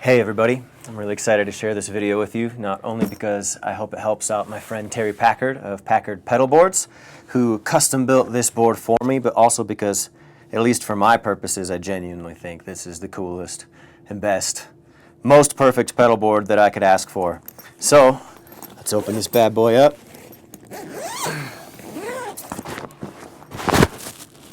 Hey everybody, I'm really excited to share this video with you, not only because I hope it helps out my friend Terry Packard of Packard Pedal Boards, who custom built this board for me, but also because, at least for my purposes, I genuinely think this is the coolest and best, most perfect pedal board that I could ask for. So, let's open this bad boy up.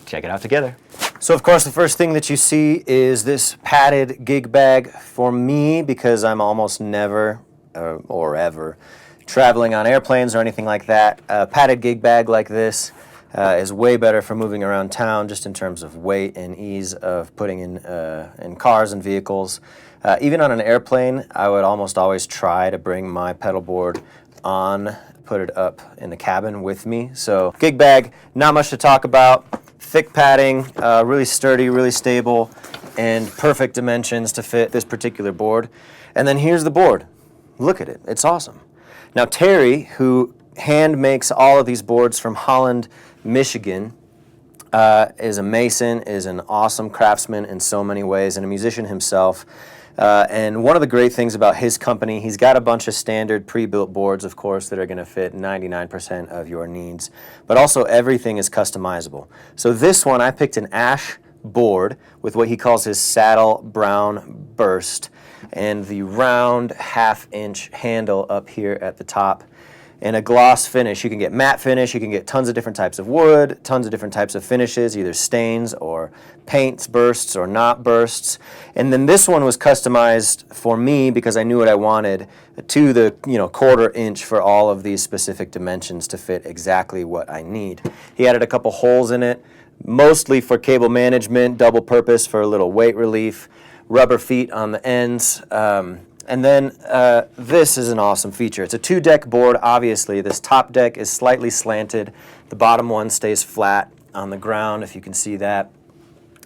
Check it out together. So of course the first thing that you see is this padded gig bag for me, because I'm almost never or ever traveling on airplanes or anything like that. A padded gig bag like this is way better for moving around town, just in terms of weight and ease of putting in cars and vehicles. Even on an airplane, I would almost always try to bring my pedal board on, put it up in the cabin with me. So gig bag, not much to talk about. Thick padding, really sturdy, really stable, and perfect dimensions to fit this particular board. And then here's the board. Look at it, it's awesome. Now Terry, who hand makes all of these boards from Holland, Michigan, is a mason, is an awesome craftsman in so many ways, and a musician himself. And one of the great things about his company, he's got a bunch of standard pre-built boards, of course, that are going to fit 99% of your needs, but also everything is customizable. So this one, I picked an ash board with what he calls his saddle brown burst, and the round half-inch handle up here at the top, and a gloss finish. You can get matte finish, you can get tons of different types of wood, tons of different types of finishes, either stains or paints, bursts or not bursts. And then this one was customized for me because I knew what I wanted, to the 1/4 inch for all of these specific dimensions to fit exactly what I need. He added a couple holes in it, mostly for cable management, double purpose for a little weight relief, rubber feet on the ends. And then this is an awesome feature. It's a 2-deck board, obviously. This top deck is slightly slanted. The bottom one stays flat on the ground, if you can see that.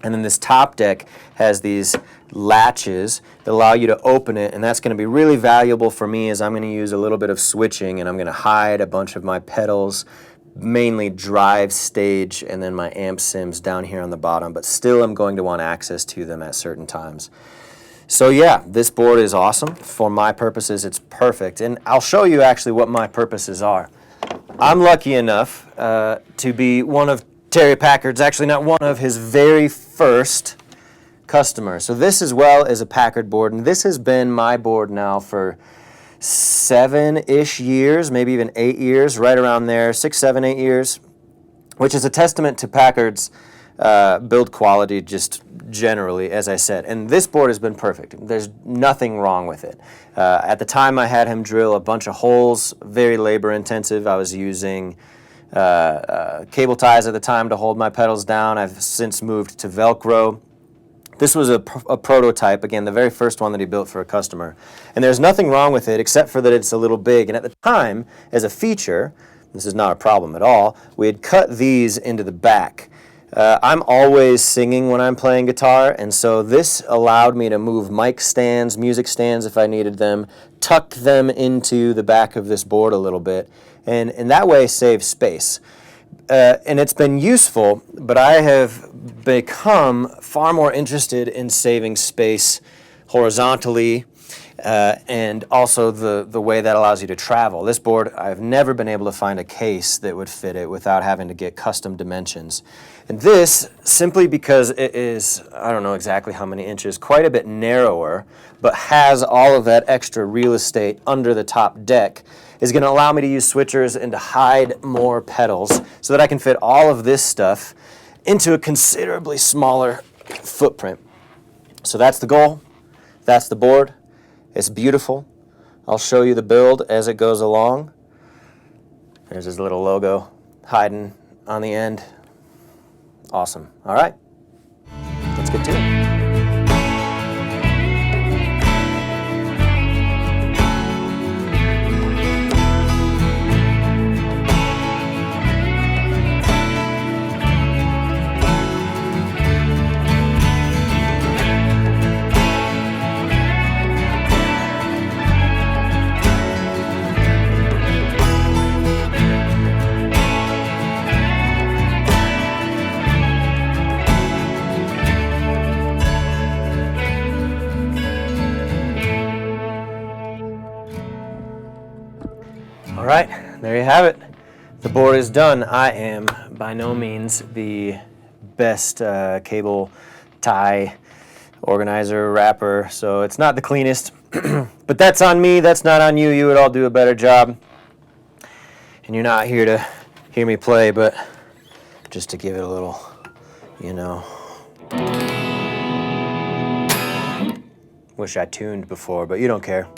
And then this top deck has these latches that allow you to open it, and that's going to be really valuable for me, as I'm going to use a little bit of switching, and I'm going to hide a bunch of my pedals, mainly drive, stage, and then my amp sims down here on the bottom, but still I'm going to want access to them at certain times. So yeah, this board is awesome. For my purposes, it's perfect. And I'll show you actually what my purposes are. I'm lucky enough to be one of Terry Packard's, actually not one of, his very first customers. So this as well is a Packard board, and this has been my board now for 7-ish years, maybe even 8 years, right around there, 6, 7, 8 years, which is a testament to Packard's build quality just generally, as I said. And this board has been perfect. There's nothing wrong with it. At the time I had him drill a bunch of holes, very labor intensive. I was using cable ties at the time to hold my pedals down. I've since moved to Velcro. This was a prototype, again, the very first one that he built for a customer. And there's nothing wrong with it except for that it's a little big. And at the time, as a feature, this is not a problem at all, we had cut these into the back. I'm always singing when I'm playing guitar, and so this allowed me to move mic stands, music stands if I needed them, tuck them into the back of this board a little bit, and in that way save space. And it's been useful, but I have become far more interested in saving space horizontally, and also the way that allows you to travel. This board, I've never been able to find a case that would fit it without having to get custom dimensions. And this, simply because it is, I don't know exactly how many inches, quite a bit narrower, but has all of that extra real estate under the top deck, is going to allow me to use switchers and to hide more pedals so that I can fit all of this stuff into a considerably smaller footprint. So that's the goal. That's the board. It's beautiful. I'll show you the build as it goes along. There's his little logo hiding on the end. Awesome. All right, let's get to it. right, there you have it. The board is done. I am by no means the best cable tie organizer, wrapper, so it's not the cleanest. But that's on me, that's not on you. You would all do a better job. And you're not here to hear me play, but just to give it a little, you know. Wish I tuned before, but you don't care.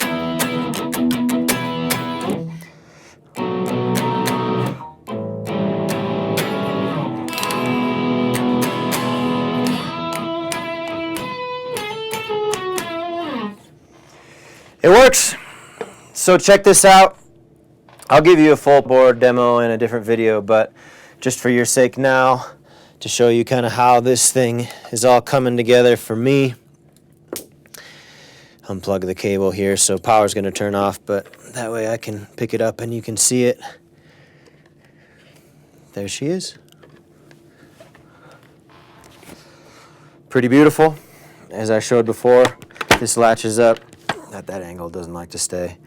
It works. So check this out. I'll give you a full board demo in a different video, but just for your sake now, to show you kind of how this thing is all coming together for me. Unplug the cable here, so power's going to turn off, but that way I can pick it up and you can see it. There she is. Pretty beautiful. As I showed before, this latches up. That angle doesn't like to stay.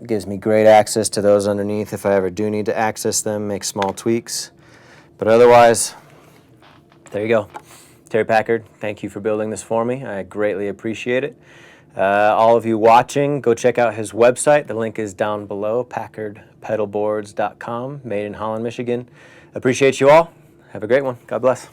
Gives me great access to those underneath if I ever do need to access them, make small tweaks. But otherwise, there you go. Terry Packard, thank you for building this for me. I greatly appreciate it. All of you watching, go check out his website. The link is down below, packardpedalboards.com, made in Holland, Michigan. Appreciate you all. Have a great one. God bless.